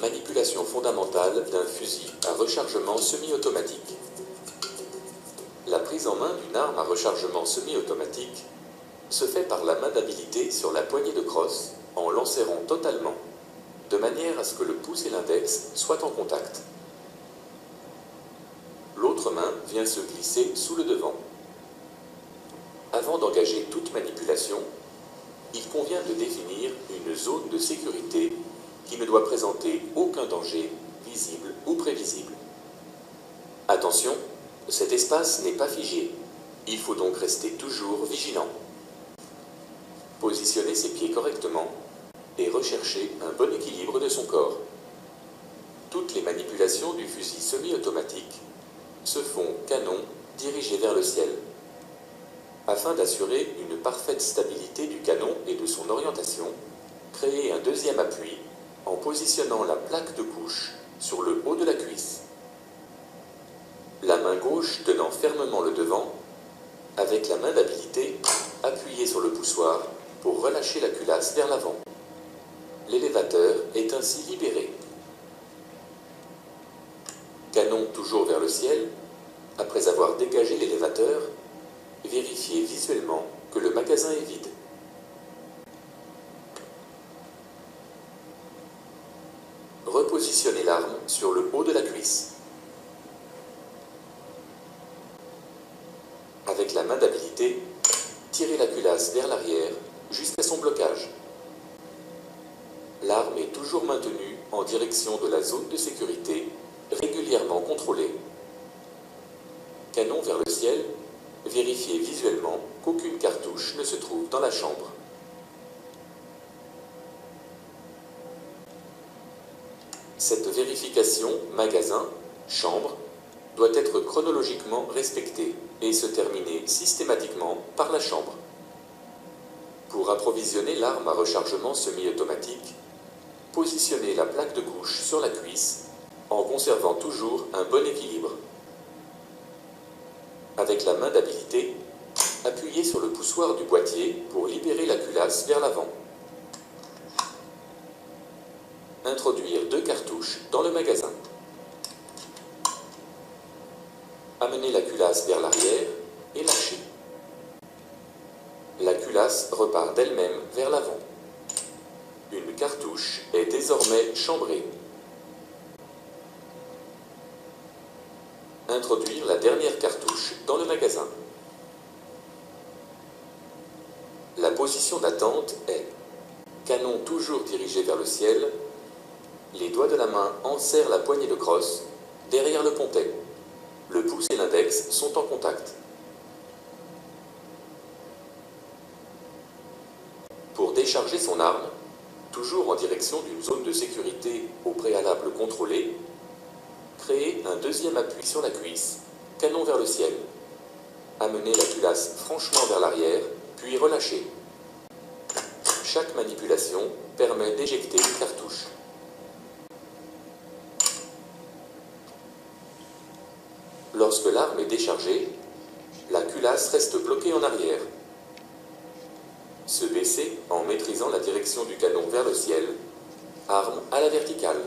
Manipulation fondamentale d'un fusil à rechargement semi-automatique. La prise en main d'une arme à rechargement semi-automatique se fait par la main d'habilité sur la poignée de crosse en l'enserrant totalement, de manière à ce que le pouce et l'index soient en contact. L'autre main vient se glisser sous le devant. Avant d'engager toute manipulation, il convient de définir une zone de sécurité qui ne doit présenter aucun danger, visible ou prévisible. Attention, cet espace n'est pas figé. Il faut donc rester toujours vigilant. Positionner ses pieds correctement et rechercher un bon équilibre de son corps. Toutes les manipulations du fusil semi-automatique se font canon dirigé vers le ciel. Afin d'assurer une parfaite stabilité du canon et de son orientation, créez un deuxième appui en positionnant la plaque de couche sur le haut de la cuisse. La main gauche tenant fermement le devant, avec la main d'habilité appuyée sur le poussoir pour relâcher la culasse vers l'avant. L'élévateur est ainsi libéré. Canon toujours vers le ciel. Après avoir dégagé l'élévateur, vérifiez visuellement que le magasin est vide. Repositionnez l'arme sur le haut de la cuisse. Avec la main d'habilité, tirez la culasse vers l'arrière jusqu'à son blocage. L'arme est toujours maintenue en direction de la zone de sécurité, régulièrement contrôlée. Canon vers le ciel, vérifiez visuellement qu'aucune cartouche ne se trouve dans la chambre. Cette vérification magasin-chambre doit être chronologiquement respectée et se terminer systématiquement par la chambre. Pour approvisionner l'arme à rechargement semi-automatique, positionnez la plaque de couche sur la cuisse en conservant toujours un bon équilibre. Avec la main d'habilité, appuyez sur le poussoir du boîtier pour libérer la culasse vers l'avant. Introduire 2 cartouches dans le magasin. Amenez la culasse vers l'arrière et lâchez. La culasse repart d'elle-même vers l'avant. Une cartouche est désormais chambrée. Introduire la dernière cartouche dans le magasin. La position d'attente est canon toujours dirigé vers le ciel, les doigts de la main enserrent la poignée de crosse derrière le pontet. Le pouce et l'index sont en contact. Pour décharger son arme, toujours en direction d'une zone de sécurité au préalable contrôlée, créez un deuxième appui sur la cuisse, canon vers le ciel. Amenez la culasse franchement vers l'arrière, puis relâchez. Chaque manipulation permet d'éjecter une cartouche. Lorsque l'arme est déchargée, la culasse reste bloquée en arrière. Se baisser en maîtrisant la direction du canon vers le ciel, arme à la verticale.